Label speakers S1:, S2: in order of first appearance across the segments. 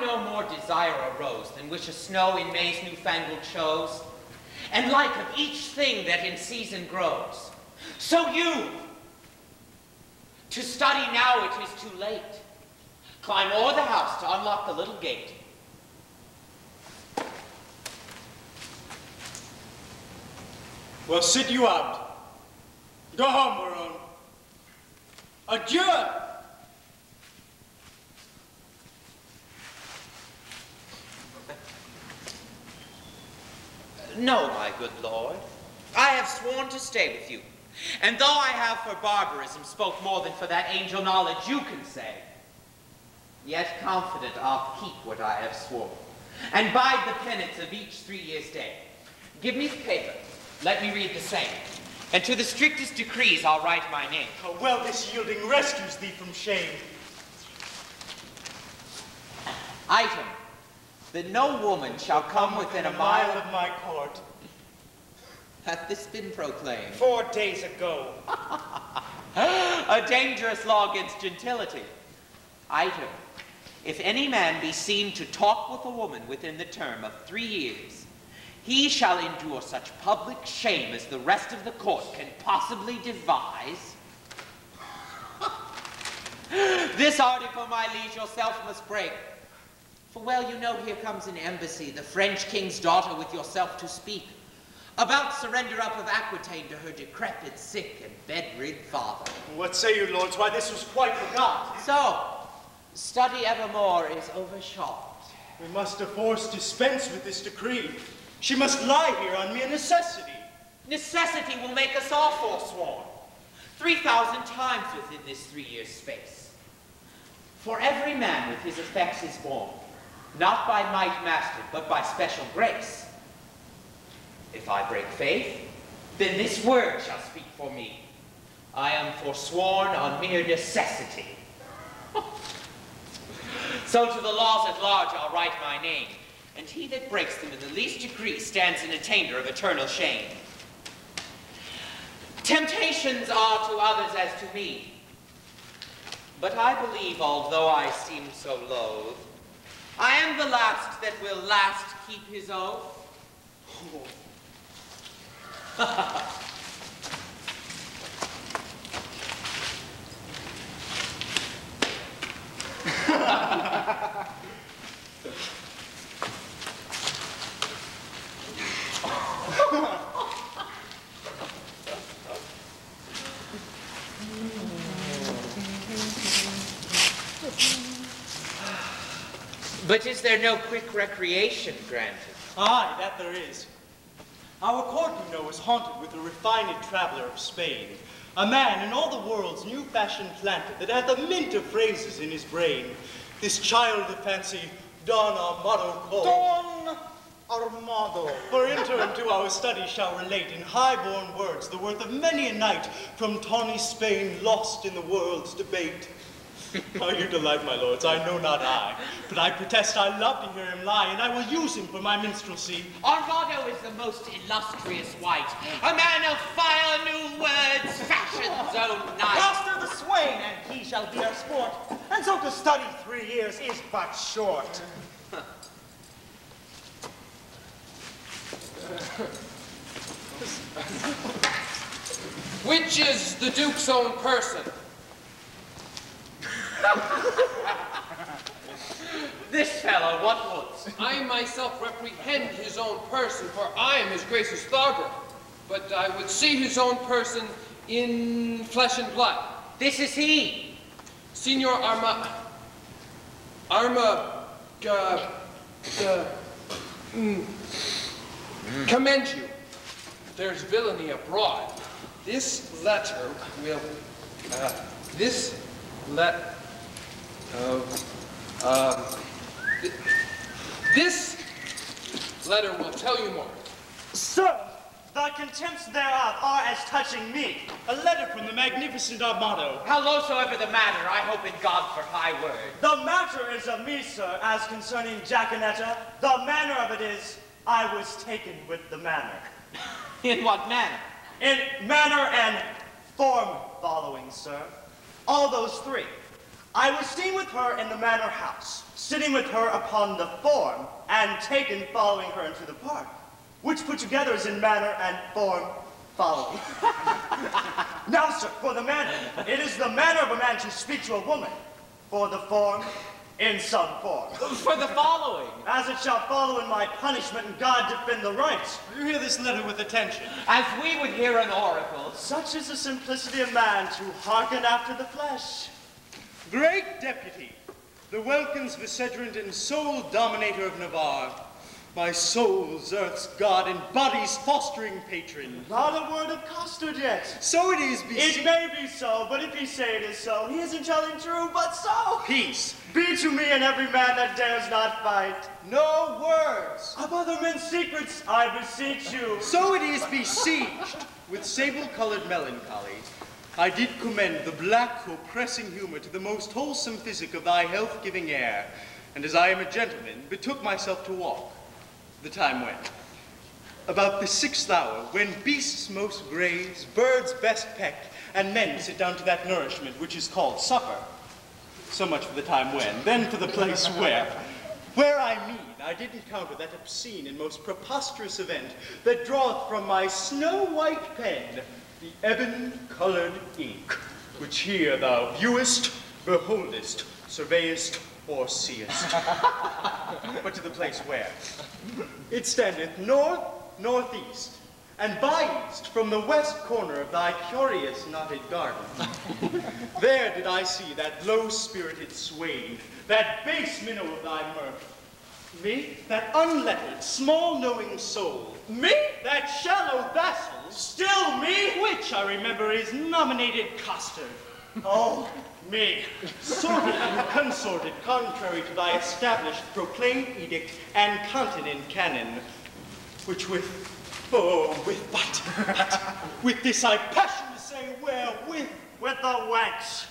S1: no more desire a rose than wish a snow in May's newfangled shows, and like of each thing that in season grows. So you, to study now it is too late. Climb o'er the house to unlock the little gate.
S2: Well, sit you out. Go home, Baron. Adieu!
S1: No, my good lord. I have sworn to stay with you. And though I have for barbarism spoke more than for that angel knowledge you can say, yet confident I'll keep what I have sworn, and bide the penance of each 3 years' day. Give me the paper. Let me read the same. And to the strictest decrees I'll write my name.
S2: How well this yielding rescues thee from shame.
S1: Item, that no woman shall come within a mile
S2: of my court.
S1: Hath this been proclaimed?
S2: 4 days ago.
S1: A dangerous law against gentility. Item, if any man be seen to talk with a woman within the term of 3 years, he shall endure such public shame as the rest of the court can possibly devise. This article, my liege, yourself must break. For well you know here comes an embassy, the French king's daughter with yourself to speak, about surrender up of Aquitaine to her decrepit, sick, and bed-rid father.
S2: What say you, lords? Why, this was quite forgot.
S1: So, study evermore is overshot.
S2: We must of force dispense with this decree. She must lie here on mere necessity.
S1: Necessity will make us all forsworn, 3,000 times within this 3 years' space. For every man with his effects is born, not by might mastered, but by special grace. If I break faith, then this word shall speak for me. I am forsworn on mere necessity. So to the laws at large I'll write my name, and he that breaks them in the least degree stands an attainder of eternal shame. Temptations are to others as to me, but I believe, although I seem so loath, I am the last that will last keep his oath. But is there no quick recreation granted?
S2: Aye, that there is. Our court, you know, is haunted with a refined traveler of Spain, a man in all the world's new-fashioned planter that hath a mint of phrases in his brain. This child of fancy, Don Armado called.
S3: Don Armado.
S2: For interim to our study shall relate in high-born words the worth of many a night from tawny Spain lost in the world's debate. How you delight, my lords, I know not I, but I protest I love to hear him lie, and I will use him for my minstrelsy.
S1: Armado is the most illustrious wight, a man of fire, new words, fashion's own knight.
S3: Master the swain, and he shall be our sport, and so to study 3 years is but short.
S4: Which is the Duke's own person?
S1: This fellow, what wouldst?
S4: I myself reprehend his own person, for I am his grace's Tharger. But I would see his own person in flesh and blood.
S1: This is he.
S4: Signor commend you. There's villainy abroad. This letter will, this letter will tell you more.
S2: Sir, thy contempts thereof are as touching me. A letter from the magnificent Armado.
S1: How low soever the matter, I hope in God for high word.
S3: The matter is of me, sir, as concerning Jaconetta. The manner of it is, I was taken with the manner.
S1: In what manner?
S3: In manner and form following, sir. All those 3. I was seen with her in the manor house, sitting with her upon the form, and taken following her into the park, which put together is in manner and form following. Now, sir, for the manner, it is the manner of a man to speak to a woman. For the form, in some form.
S1: For the following.
S3: As it shall follow in my punishment, and God defend the right.
S2: You hear this letter with attention.
S1: As we would hear an oracle.
S3: Such is the simplicity of man to hearken after the flesh.
S2: Great deputy, the welcomes vicegerent and sole dominator of Navarre, my soul's earth's god and body's fostering patron.
S3: Not a word of Costard yet.
S2: So it is,
S3: It may be so, but if he say it is so, he isn't telling true, but so.
S2: Peace.
S3: Be to me and every man that dares not fight.
S2: No words.
S3: Of other men's secrets, I beseech you.
S2: So it is besieged with sable-colored melancholy. I did commend the black oppressing humor to the most wholesome physic of thy health-giving air, and as I am a gentleman, betook myself to walk. The time went. About the 6th hour, when beasts most graze, birds best peck, and men sit down to that nourishment which is called supper. So much for the time when. Then for the place where. Where I mean, I did encounter that obscene and most preposterous event that draweth from my snow-white pen the ebon-colored ink, which here thou viewest, beholdest, surveyest, or seest. But to the place where. It standeth north, northeast, and by east from the west corner of thy curious knotted garden. There did I see that low-spirited swain, that base minnow of thy mirth. Me? That unlettered, small-knowing soul.
S3: Me?
S2: That shallow vassal.
S3: Still me?
S2: Which, I remember, is nominated Costard.
S3: Oh, me.
S2: Sorted and consorted, contrary to thy established, proclaimed edict and continent canon, which with this I passion to say wherewith.
S3: With the wench.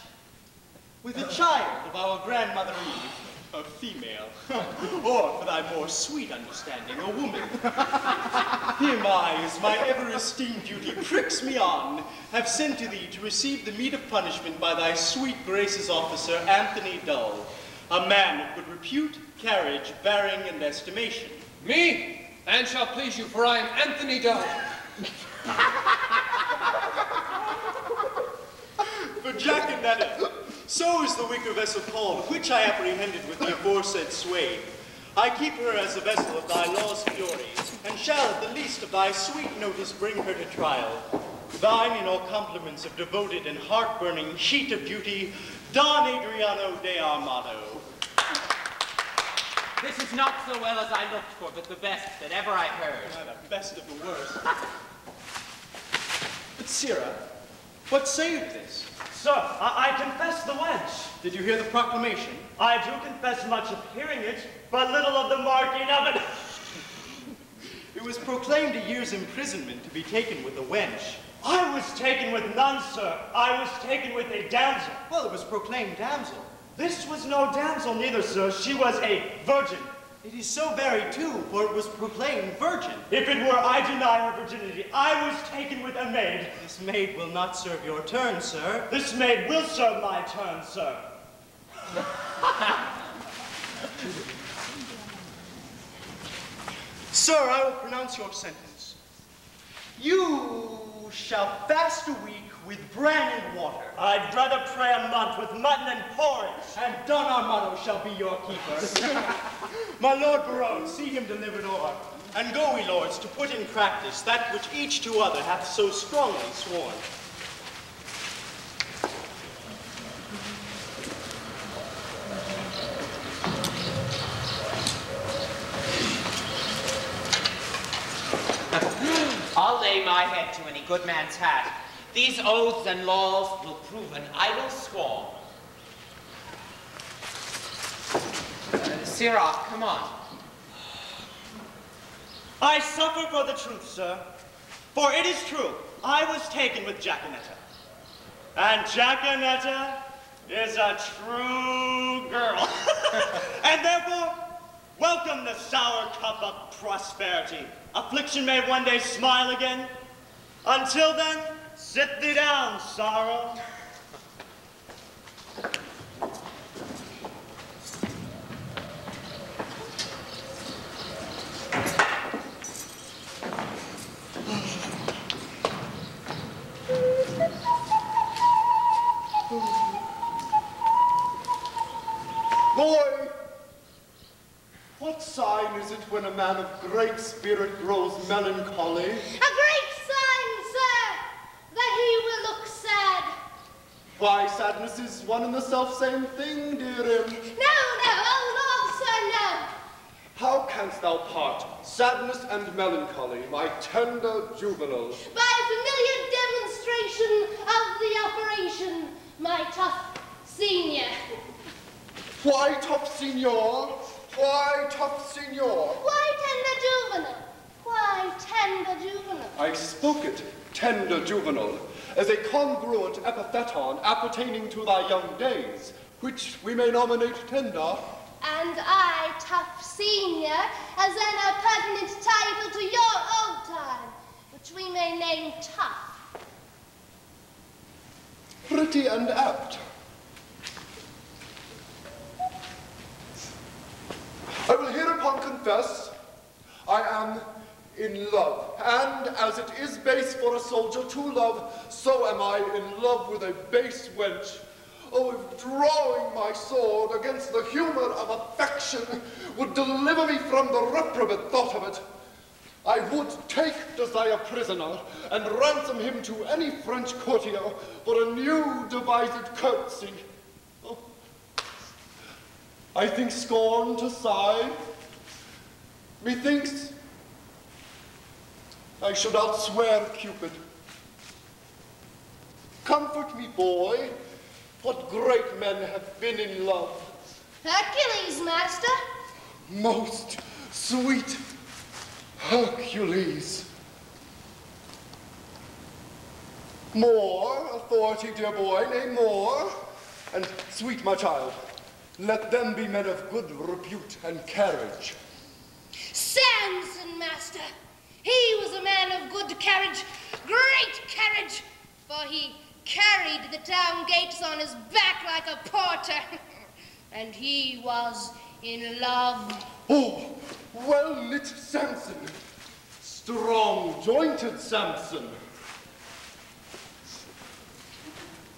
S2: With a child of our grandmother Eve, a female, or for thy more sweet understanding, a woman. Him I, as my ever-esteemed duty pricks me on, have sent to thee to receive the meed of punishment by thy sweet grace's officer, Anthony Dull, a man of good repute, carriage, bearing, and estimation.
S4: Me, and shall please you, for I am Anthony Dull.
S2: For Jack and Netta, so is the wicker vessel called, which I apprehended with the aforesaid sway. I keep her as a vessel of thy law's fury, and shall at the least of thy sweet notice bring her to trial. Thine in all compliments of devoted and heart-burning sheet of duty, Don Adriano de Armado.
S1: This is not so well as I looked for, but the best that ever I heard.
S2: The best of the worst. But Sirrah, what say you to this?
S3: Sir, I confess the wench.
S2: Did you hear the proclamation?
S3: I do confess much of hearing it, but little of the marking of it.
S2: It was proclaimed a year's imprisonment to be taken with a wench.
S3: I was taken with none, sir. I was taken with a damsel.
S2: Well, it was proclaimed damsel.
S3: This was no damsel neither, sir. She was a virgin.
S2: It is so very too, for it was proclaimed virgin.
S3: If it were, I deny her virginity. I was taken with a maid.
S2: This maid will not serve your turn, sir.
S3: This maid will serve my turn, sir.
S2: Sir, I will pronounce your sentence. You shall fast a week with bran and water.
S3: I'd rather pray a month with mutton and porridge.
S2: And Don Armado shall be your keeper. My Lord Baron, see him delivered o'er. And go, we lords, to put in practice that which each to other hath so strongly sworn.
S1: I'll lay my head to any good man's hat. These oaths and laws will prove an idle scorn. Sirrah, come on.
S3: I suffer for the truth, sir. For it is true, I was taken with Jacanetta. And Jacanetta is a true girl. And therefore, welcome the sour cup of prosperity. Affliction may one day smile again. Until then, sit thee down, sorrow.
S2: Boy, what sign is it when a man of great spirit grows melancholy?
S5: A great sign, sir, that he will look sad.
S2: Why, sadness is one and the self-same thing, dear imp.
S5: No, oh, no, sir, no.
S2: How canst thou part sadness and melancholy, my tender juvenile?
S5: By a familiar demonstration of the operation, my tough senior.
S2: Why, tough signor? Why, tough signor?
S5: Why, tender juvenile? Why, tender juvenile?
S2: I spoke it, tender juvenile, as a congruent epitheton appertaining to thy young days, which we may nominate tender.
S5: And I, tough senior, as an appurtenant title to your old time, which we may name tough.
S2: Pretty and apt. I will hereupon confess I am in love, and as it is base for a soldier to love, so am I in love with a base wench. Oh, if drawing my sword against the humor of affection would deliver me from the reprobate thought of it, I would take Desire prisoner and ransom him to any French courtier for a new devised courtesy. Oh, I think scorn to sigh. Methinks I should outswear Cupid. Comfort me, boy. What great men have been in love.
S5: Hercules, master.
S2: Most sweet Hercules. More authority, dear boy, nay, more. And sweet my child, let them be men of good repute and carriage.
S5: Samson, master. He was a man of good carriage, great carriage, for he carried the town gates on his back like a porter. And he was in love.
S2: Oh, well-lit Samson, strong-jointed Samson.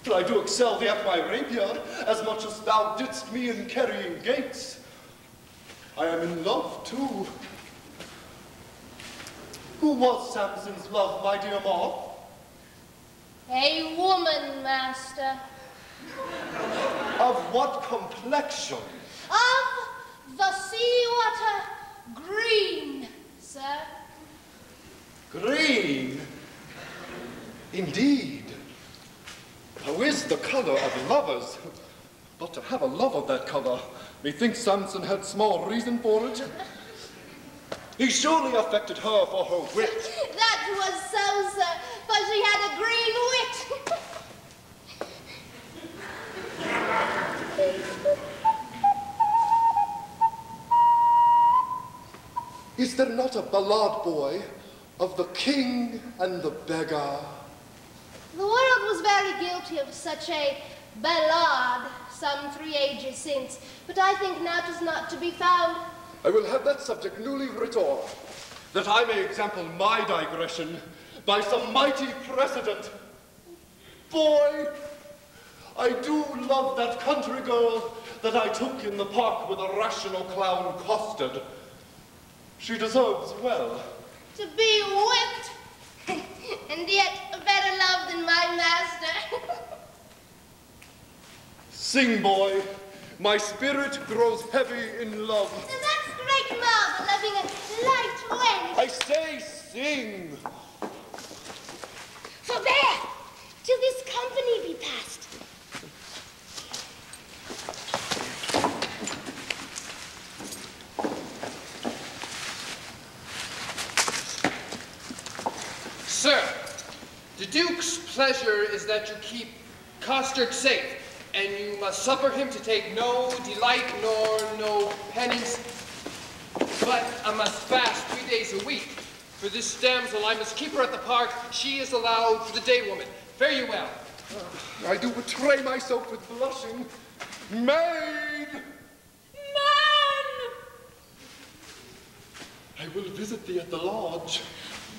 S2: But I do excel thee at my rapier, as much as thou didst me in carrying gates. I am in love, too. Who was Samson's love, my dear Ma?
S5: A woman, master.
S2: Of what complexion?
S5: Of the sea-water green, sir.
S2: Green? Indeed. How is the color of lovers? But to have a love of that color, methinks Samson had small reason for it. He surely affected her for her wit.
S5: That was so, sir, for she had a green wit.
S2: Is there not a ballad, boy, of the king and the beggar?
S5: The world was very guilty of such a ballade some 3 ages since, but I think now 'tis not to be found.
S2: I will have that subject newly writ o'er, that I may example my digression by some mighty precedent. Boy, I do love that country girl that I took in the park with a rational clown Costard. She deserves well.
S5: To be whipped, and yet better loved than my master.
S2: Sing, boy. My spirit grows heavy in love.
S5: And that's great marvel, loving a light wind.
S2: I say sing.
S5: Forbear, till this company be past.
S4: Sir, the Duke's pleasure is that you keep Costard safe, and you must suffer him to take no delight nor no pennies. But I must fast 3 days a week. For this damsel, I must keep her at the park. She is allowed for the day woman. Fare you well.
S2: I do betray myself with blushing. Maid!
S5: Man!
S2: I will visit thee at the lodge.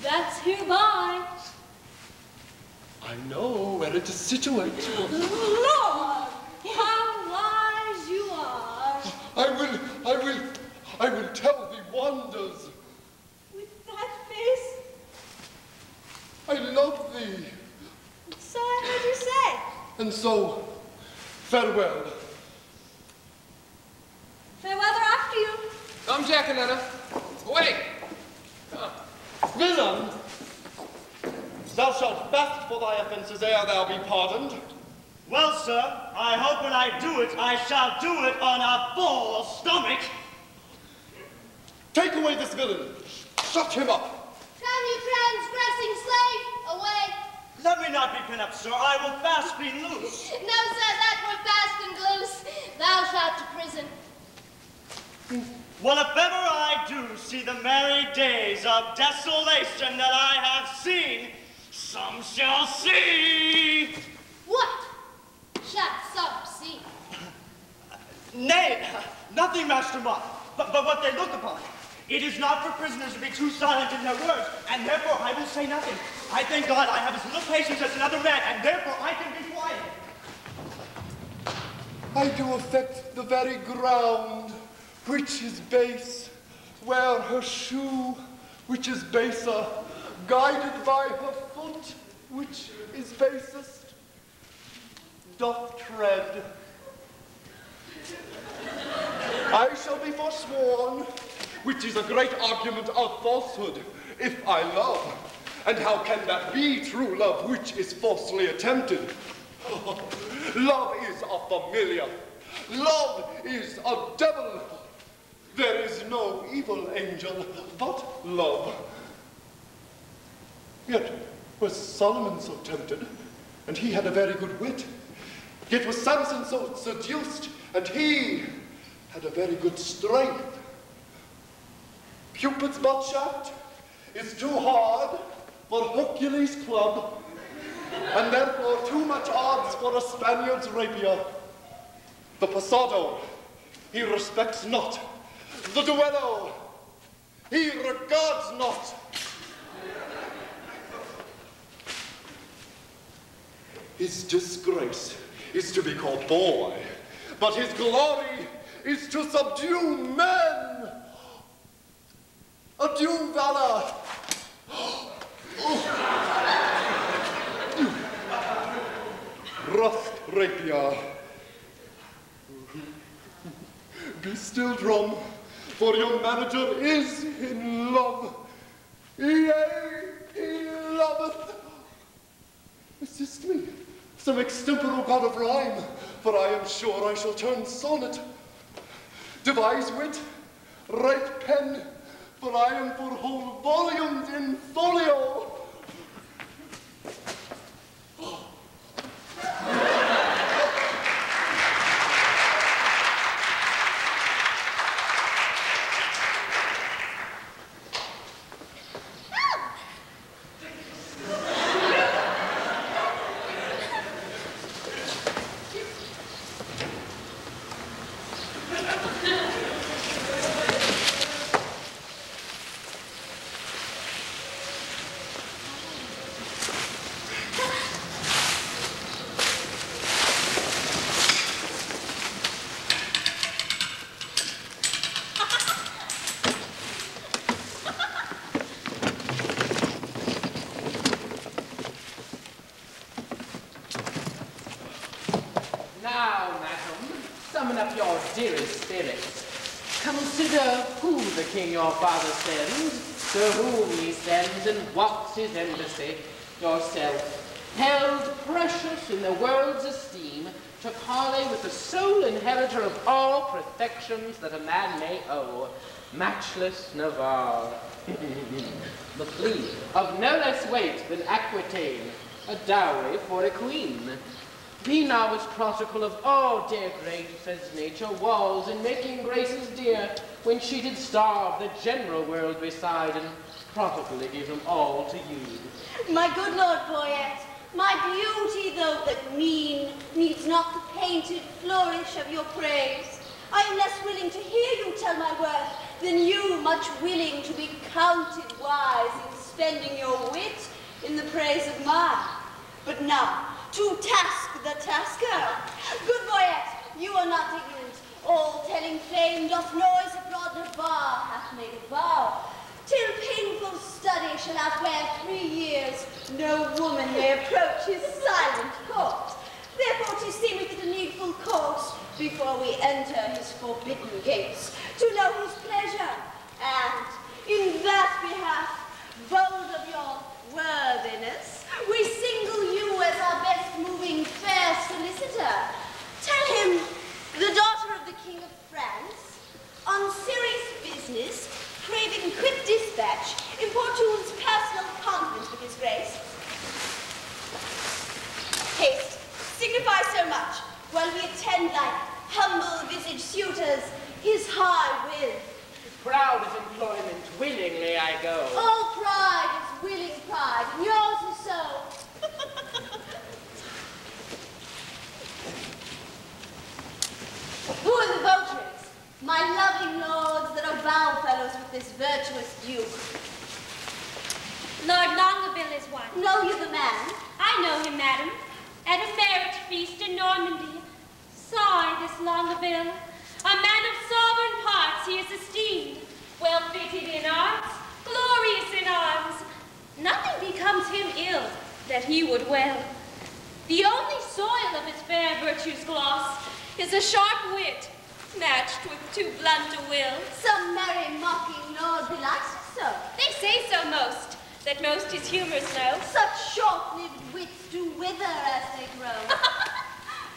S5: That's hereby.
S2: I know where it is situated.
S5: Lord, how wise you are.
S6: I will tell thee wonders.
S7: With that face?
S6: I love thee.
S7: So I heard you say.
S6: And so, farewell.
S7: Farewell after you.
S4: Come, Jackanetta. Away! Come.
S2: Villain, thou shalt fast for thy offences ere thou be pardoned.
S3: Well, sir, I hope when I do it, I shall do it on a full stomach.
S6: Take away this villain. Shut him up.
S5: Come, you transgressing slave, away.
S3: Let me not be pent up, sir. I will fast be loose.
S5: No, sir, that were fast and loose. Thou shalt to prison.
S3: Well, if ever I do see the merry days of desolation that I have seen, some shall see.
S5: What shall some see?
S3: Nay, nothing, Master Mott, but what they look upon. It is not for prisoners to be too silent in their words, and therefore I will say nothing. I thank God I have as little patience as another man, and therefore I can be quiet.
S6: I do affect the very ground which is base, wear her shoe which is baser, guided by her foot which is basest, doth tread. I shall be forsworn, which is a great argument of falsehood, if I love. And how can that be true love which is falsely attempted? Love is a familiar. Love is a devil. There is no evil angel but love. Yet was Solomon so tempted, and he had a very good wit. Yet was Samson so seduced, and he had a very good strength. Cupid's butt shaft is too hard for Hercules' club, and therefore too much odds for a Spaniard's rapier. The passado he respects not. The duello he regards not. His disgrace is to be called boy, but his glory is to subdue men. Adieu, valor. Rust rapier. Be still, drum, for your manager is in love. Yea, he loveth. Assist me, some extempore god of rhyme, for I am sure I shall turn sonnet. Devise wit, write pen, for I am for whole volumes in folio.
S1: Dearest spirits, consider who the king your father sends, to whom he sends, and what's his embassy. Yourself, held precious in the world's esteem, to parley with the sole inheritor of all perfections that a man may owe, matchless Navarre. The plea of no less weight than Aquitaine, a dowry for a queen. Be now as protocol of all dear grace as nature was in making graces dear, when she did starve the general world beside, and protocolly give them all to you.
S7: My good Lord Boyet, my beauty, though that mean, needs not the painted flourish of your praise. I am less willing to hear you tell my worth than you much willing to be counted wise in spending your wit in the praise of mine. But now, to task the tasker. Good Boyet, you are not ignorant, or All telling flame doth noise abroad, the bar hath made a vow. Till painful study shall outwear 3 years, no woman may approach his silent court. Therefore 'tis seemeth it a needful course, before we enter his forbidden gates, to know his pleasure, and in that behalf, bold of your worthiness, we single you as our best moving fair solicitor. Tell him, the daughter of the King of France, on serious business, craving quick dispatch, importunes personal conference with his grace. Haste, signify so much, while we attend like humble-visaged suitors his high will.
S1: Proud of employment, willingly I go.
S7: All pride is willing pride, and yours is so. Who are the votaries? My loving lords that are vow fellows with this virtuous duke.
S8: Lord Longueville is one.
S7: Know you the man?
S8: I know him, madam. At a marriage feast in Normandy, saw I this Longueville. A man of sovereign parts he is esteemed, well fitted in arts, glorious in arms. Nothing becomes him ill that he would well. The only soil of his fair virtue's gloss is a sharp wit, matched with too blunt a will.
S7: Some merry mocking lord delights us so.
S8: They say so most, that most his humors know.
S7: Such short-lived wits do wither as they grow.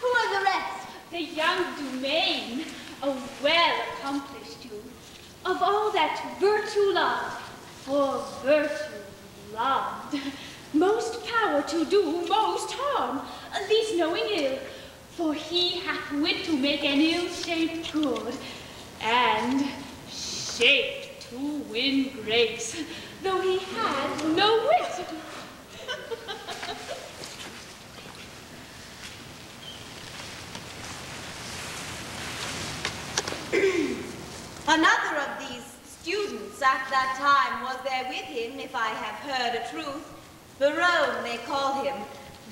S7: Who are the rest?
S8: The young Dumaine, a well-accomplished youth, of all that virtue loved, for virtue loved, most power to do most harm, least knowing ill, for he hath wit to make an ill shape good, and shape to win grace, though he has no wit.
S7: Another of these students at that time was there with him, if I have heard a truth. Barone they call him,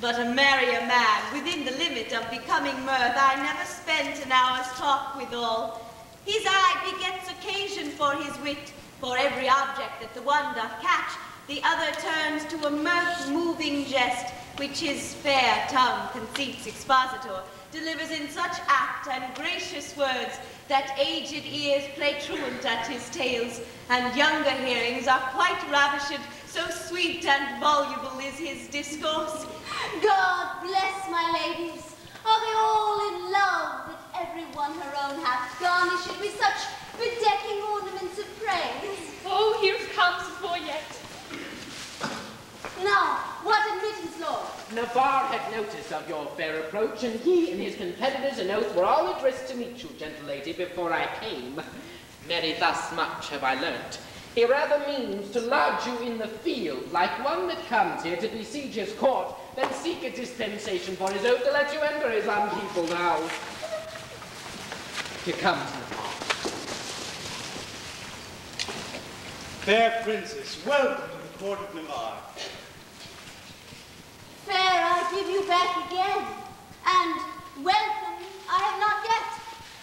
S7: but a merrier man, within the limit of becoming mirth, I never spent an hour's talk withal. His eye begets occasion for his wit, for every object that the one doth catch, the other turns to a mirth-moving jest, which his fair tongue, conceits expositor, delivers in such apt and gracious words that aged ears play truant at his tales, and younger hearings are quite ravished, so sweet and voluble is his discourse. God bless my ladies. Are they all in love that every one her own hath garnished with such bedecking ornaments of praise?
S8: Oh, here comes Foyette.
S7: Now, what admittance, Lord?
S1: Navarre had notice of your fair approach, and he and his competitors in oath were all addressed to meet you, gentle lady, before I came. Marry, thus much have I learnt. He rather means to lodge you in the field, like one that comes here to besiege his court, than seek a dispensation for his oath to let you enter his unpeopled house. Here comes Navarre.
S2: Fair princess, welcome to the court of Navarre.
S7: Fair I give you back again, and welcome I have not yet.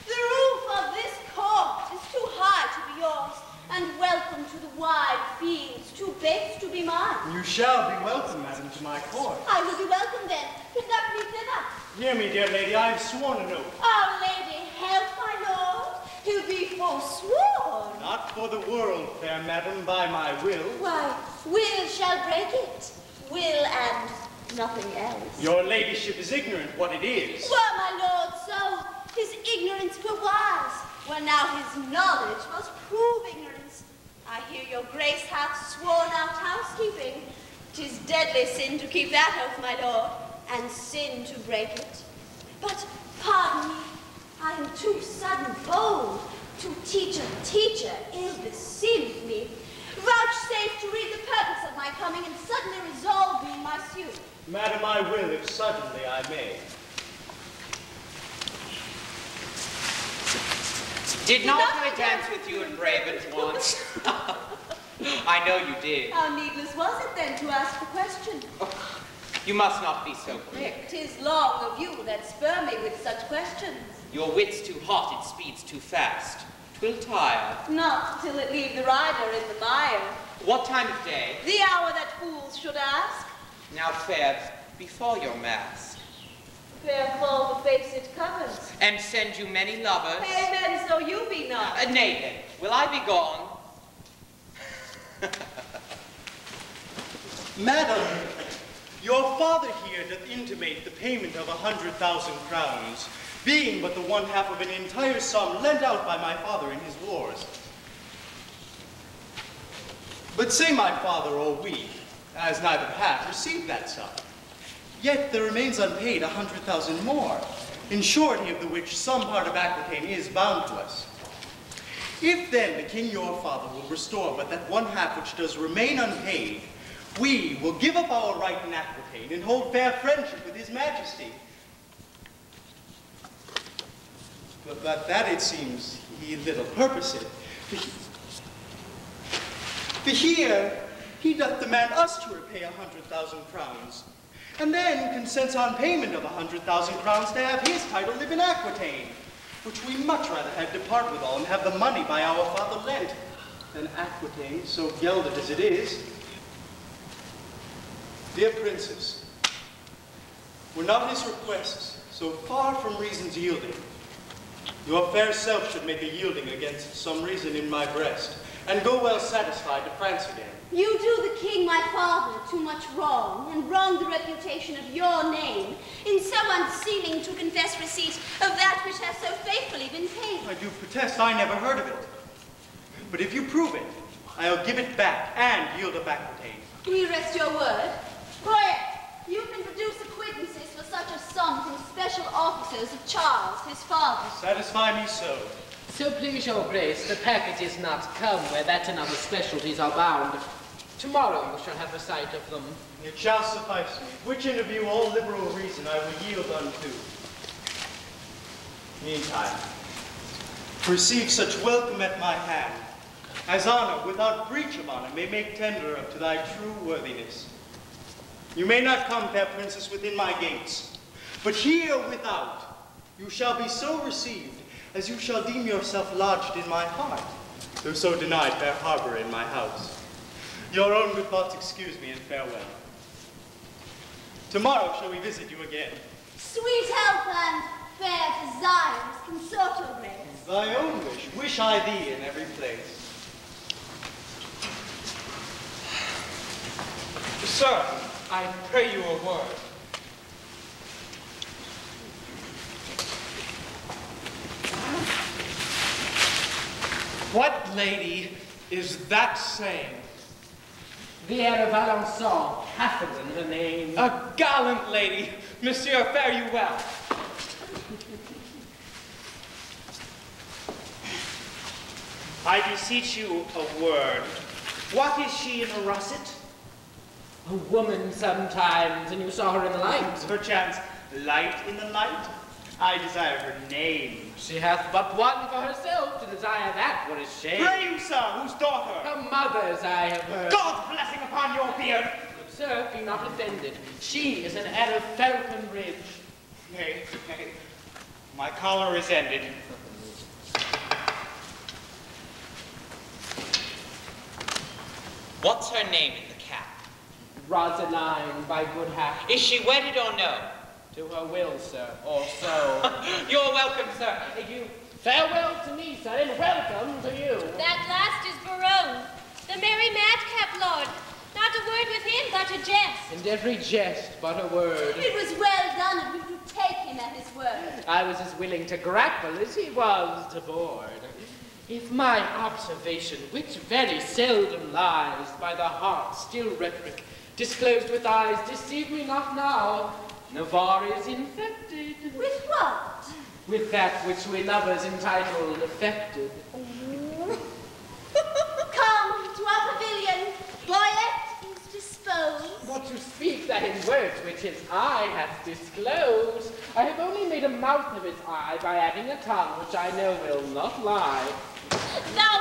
S7: The roof of this court is too high to be yours, and welcome to the wide fields, too base to be mine.
S2: You shall be welcome, madam, to my court.
S7: I will be welcome then. Conduct me thither.
S2: Hear me, dear lady, I have sworn an oath.
S7: Our Lady, help my lord, to be forsworn.
S2: Not for the world, fair madam, by my will.
S7: Why, will shall break it. Will and nothing else.
S2: Your ladyship is ignorant what it is.
S7: Were my lord so, his ignorance were wise. Well, now his knowledge must prove ignorance. I hear your grace hath sworn out housekeeping. 'Tis deadly sin to keep that oath, my lord, and sin to break it. But, pardon me, I am too sudden bold. To teach a teacher ill beseems me. Vouchsafe to read the purpose of my coming, and suddenly resolve me in my suit.
S2: Madam, I will, if suddenly I may.
S1: Did not I dance with you in Brabant once? I know you did.
S7: How needless was it then to ask the question?
S1: You must not be so quick.
S7: 'Tis long of you that spur me with such questions.
S1: Your wit's too hot, it speeds too fast. 'Twill tire.
S7: Not till it leave the rider in the mire.
S1: What time of day?
S7: The hour that fools should ask.
S1: Now, fair, before your mask.
S7: Fair fall the face it covers.
S1: And send you many lovers.
S7: Amen, so you be not.
S1: Nay then, will I be gone?
S2: Madam, your father here doth intimate the payment of 100,000 crowns, being but the one half of an entire sum lent out by my father in his wars. But say my father or we, as neither hath received that sum, yet there remains unpaid 100,000 more, in surety of the which some part of Aquitaine is bound to us. If then the king your father will restore but that one half which does remain unpaid, we will give up our right in Aquitaine and hold fair friendship with his majesty. But that it seems he little purposeth. For here he doth demand us to repay 100,000 crowns, and then consents on payment of 100,000 crowns to have his title live in Aquitaine, which we much rather had depart withal and have the money by our father lent, than Aquitaine, so gelded as it is. Dear princess, were not his requests so far from reason's yielding, your fair self should make a yielding against some reason in my breast, and go well satisfied to France again.
S7: You do the king, my father, too much wrong, and wrong the reputation of your name, in so unseeming to confess receipt of that which has so faithfully been paid.
S2: I do protest I never heard of it. But if you prove it, I'll give it back and yield up Aquitaine.
S7: We rest your word. Quiet! You can produce acquittances for such a sum from special officers of Charles, his father.
S2: Satisfy me so.
S9: So please your grace, the packet is not come where that and other specialties are bound. Tomorrow you shall have a sight of them.
S2: It shall suffice me, which interview all liberal reason I will yield unto. Meantime, receive such welcome at my hand, as honor without breach of honor may make tender up to thy true worthiness. You may not come, fair princess, within my gates, but here without you shall be so received as you shall deem yourself lodged in my heart, though so denied fair harbor in my house. Your own good thoughts excuse me, and farewell. Tomorrow shall we visit you again.
S7: Sweet health and fair desires consort your grace.
S2: Thy own wish I thee in every place.
S4: Sir, I pray you a word. What lady is that same?
S9: The heir of Alençon, Catherine her name.
S4: A gallant lady. Monsieur, fare you well.
S1: I beseech you a word. What is she in a russet?
S9: A woman sometimes, and you saw her in the light.
S1: Perchance light in the light? I desire her name.
S9: She hath but one for herself, to desire that what is shame.
S1: Pray you, sir, whose daughter?
S9: Her mother's, I have heard.
S1: God's blessing upon your beard.
S9: Sir, be not offended. She is an heir of Falconbridge.
S1: Nay, my collar is ended. What's her name in the cap?
S9: Rosaline, by good hap.
S1: Is she wedded or no?
S9: To her will, sir, or so.
S1: You're welcome, sir.
S9: You farewell to me, sir, and welcome to you.
S5: That last is Baron, the merry madcap lord. Not a word with him, but a jest.
S9: And every jest but a word.
S7: It was well done of you to take him at his word.
S9: I was as willing to grapple as he was to board. If my observation, which very seldom lies, by the heart still rhetoric, disclosed with eyes, deceive me not now, Navarre is infected.
S7: With what?
S9: With that which we lovers entitle affected.
S7: Come to our pavilion. Toilette is disposed.
S9: What to speak that in words which his eye hath disclosed. I have only made a mouth of his eye by adding a tongue which I know will not lie.
S5: Thou